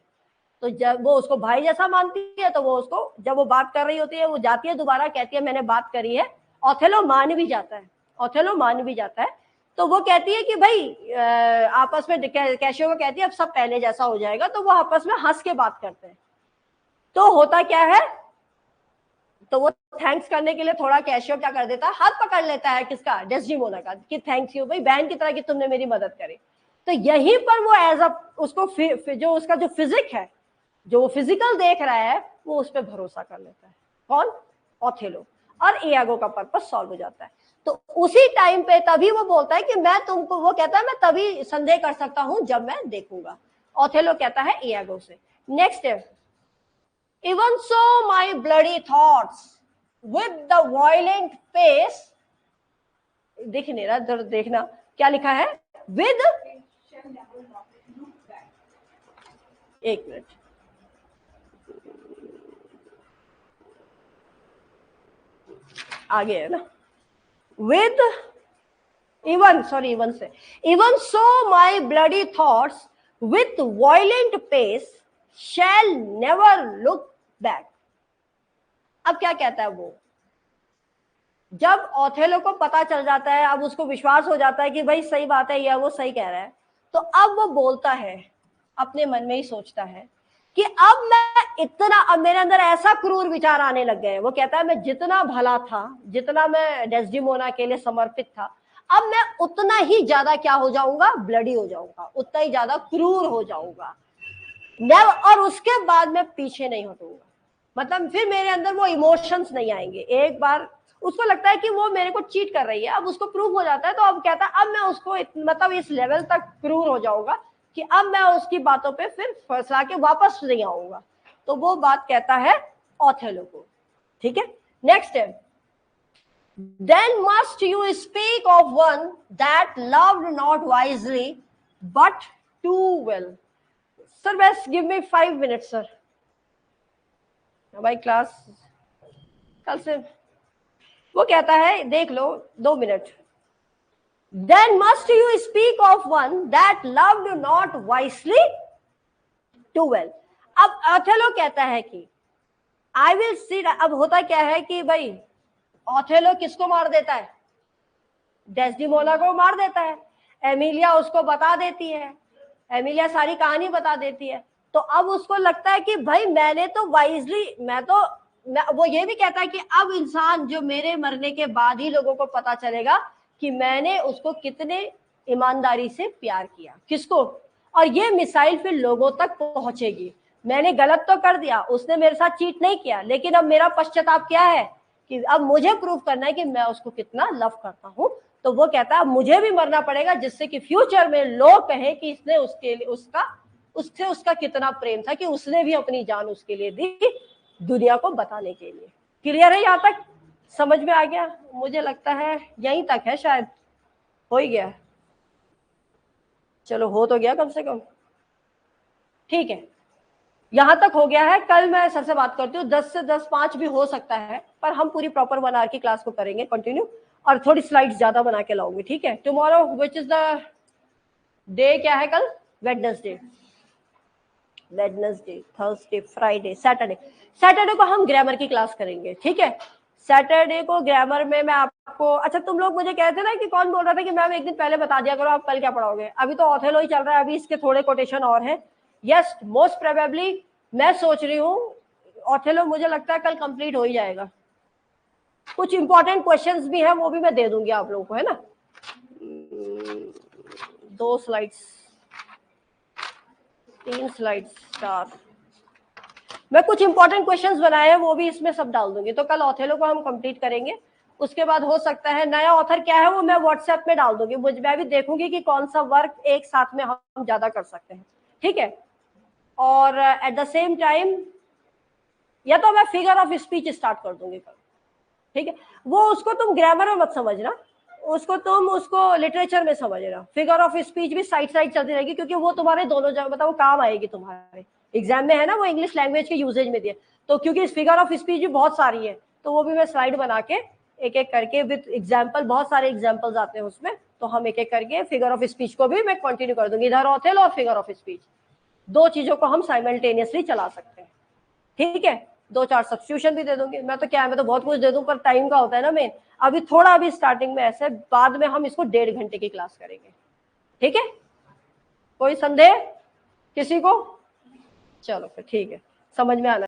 तो जब वो उसको भाई जैसा मानती है, तो वो उसको, जब वो बात कर रही होती है, वो जाती है दोबारा कहती है मैंने बात करी है, ओथेलो मान भी जाता है, ओथेलो मान भी जाता है। तो वो कहती है कि भाई आपस में, कैशियो को कहती है अब सब पहले जैसा हो जाएगा, तो वो आपस में हंस के बात करते हैं। तो होता क्या है, तो वो थैंक्स करने के लिए थोड़ा कैशियो क्या कर देता है, हाथ पकड़ लेता है किसका, डेस्डिमोना का, कि थैंक यू भाई, बहन की तरह कि तुमने मेरी मदद करी। तो यहीं पर वो एज अ उसको जो उसका जो फिजिक है, जो वो फिजिकल देख रहा है, वो उस पर भरोसा कर लेता है। कौन? ओथेलो। और इयागो का पर्पस सॉल्व हो जाता है। तो उसी टाइम पे तभी वो बोलता है कि मैं तुमको, वो कहता है मैं तभी संदेह कर सकता हूं जब मैं देखूंगा। ओथेलो कहता है इयागो से। नेक्स्ट है, even so my bloody thoughts with the violent pace, दिख नहीं रहा, जरा देखना क्या लिखा है, with, एक मिनट, आगे है ना, with even, sorry, even से, even so my bloody thoughts with violent pace shall never look back। अब क्या कहता है वो, जब ओथेलो को पता चल जाता है, अब उसको विश्वास हो जाता है कि भाई सही बात है, या वो सही कह रहा है, तो अब वो बोलता है, अपने मन में ही सोचता है कि अब मैं इतना, अब मेरे अंदर ऐसा क्रूर विचार आने लग गए। वो कहता है मैं जितना भला था, जितना मैं डेस्डिमोना के लिए समर्पित था, अब मैं उतना ही ज्यादा क्या हो जाऊंगा, ब्लडी हो जाऊंगा, उतना ही ज्यादा क्रूर हो जाऊंगा, और उसके बाद मैं पीछे नहीं हटूंगा। मतलब फिर मेरे अंदर वो इमोशंस नहीं आएंगे। एक बार उसको लगता है कि वो मेरे को चीट कर रही है। अब उसको प्रूव हो जाता है तो अब कहता है अब मैं उसको मतलब इस लेवल तक क्रूर हो जाऊंगा कि अब मैं उसकी बातों पे फिर फंसा के वापस नहीं आऊंगा। तो वो बात कहता है ओथेलो को। ठीक है, नेक्स्ट है, then must you speak of one that loved not wisely but too well. Sir, best give me 5 minutes, sir. भाई क्लास कल से वो कहता है, देख लो 2 minute. Then must you speak of one that loved not wisely too well. अब Othello कहता है कि I will sit। अब होता क्या है कि भाई ओथेलो किसको मार देता है? डेस्डिमोना को मार देता है। एमिलिया उसको बता देती है, एमिलिया सारी कहानी बता देती है। तो अब उसको लगता है कि भाई मैंने तो वाइजली वो ये भी कहता है कि अब इंसान जो मेरे मरने के बाद ही लोगों को पता चलेगा कि मैंने उसको कितने ईमानदारी से प्यार किया। किसको? और ये मिसाइल फिर लोगों तक पहुंचेगी। मैंने गलत तो कर दिया, उसने मेरे साथ चीट नहीं किया, लेकिन अब मेरा पश्चाताप क्या है कि अब मुझे प्रूव करना है कि मैं उसको कितना लव करता हूं। तो वो कहता है मुझे भी मरना पड़ेगा जिससे कि फ्यूचर में लोग कहें कि इसने उसके लिए उसका कितना प्रेम था कि उसने भी अपनी जान उसके लिए दी, दुनिया को बताने के लिए। क्लियर है? यहां तक समझ में आ गया? मुझे लगता है यहीं तक है, शायद हो ही गया। चलो हो तो गया कम से कम। ठीक है, यहां तक हो गया है। कल मैं सर से बात करती हूँ, 10 से 10:05 भी हो सकता है, पर हम पूरी प्रॉपर 1 आवर की क्लास को करेंगे कंटिन्यू, और थोड़ी स्लाइड्स ज्यादा बना के लाऊंगी। ठीक है, tomorrow which is the day, क्या है कल? वेडनेसडे, थर्सडे, फ्राइडे, सैटरडे को हम ग्रामर की क्लास करेंगे। ठीक है, सैटरडे को ग्रामर में मैं आपको, अच्छा तुम लोग मुझे कहते थे ना कि कौन बोल रहा था कि मैम एक दिन पहले बता दिया करो आप कल क्या पढ़ाओगे। अभी तो ओथेलो ही चल रहा है, अभी इसके थोड़े कोटेशन और हैं। यस, मोस्ट प्रोबेबली मैं सोच रही हूँ ओथेलो मुझे लगता है कल कंप्लीट हो ही जाएगा। कुछ इंपॉर्टेंट क्वेश्चंस भी हैं, वो भी मैं दे दूंगी आप लोगों को, है ना। 2 स्लाइड्स, 3 स्लाइड्स, 4, मैं कुछ इंपॉर्टेंट क्वेश्चंस बनाए हैं वो भी इसमें सब डाल दूंगी। तो कल ओथेलो को हम कंप्लीट करेंगे। उसके बाद हो सकता है नया ऑथर क्या है वो मैं व्हाट्सएप में डाल दूंगी। मैं भी देखूंगी कि कौन सा वर्क एक साथ में हम ज्यादा कर सकते हैं। ठीक है, और एट द सेम टाइम या तो मैं फिगर ऑफ स्पीच स्टार्ट कर दूंगी कल। ठीक है, वो उसको तुम ग्रामर में मत समझना, उसको लिटरेचर में समझना। फिगर ऑफ स्पीच भी साइड चलती रहेगी, क्योंकि वो तुम्हारे दोनों जगह मतलब वो काम आएगी तुम्हारे एग्जाम में, है ना। वो इंग्लिश लैंग्वेज के यूजेज में दिए, तो क्योंकि फिगर ऑफ स्पीच भी बहुत सारी है, तो वो भी मैं स्लाइड बना के एक एक करके विद एग्जाम्पल, बहुत सारे एग्जाम्पल्स आते हैं उसमें, तो हम एक एक करके फिगर ऑफ स्पीच को भी मैं कंटिन्यू कर दूंगी। इधर ओथेलो और फिगर ऑफ स्पीच, 2 चीजों को हम साइमल्टेनियसली चला सकते हैं। ठीक है, 2-4 सब्स्टिट्यूशन भी दे दूंगी। मैं तो बहुत कुछ दे दूं, पर टाइम का होता है ना मेन। अभी स्टार्टिंग में ऐसे, बाद में हम इसको 1.5 घंटे की क्लास करेंगे। ठीक है, कोई संदेह किसी को? चलो फिर ठीक है, समझ में आना।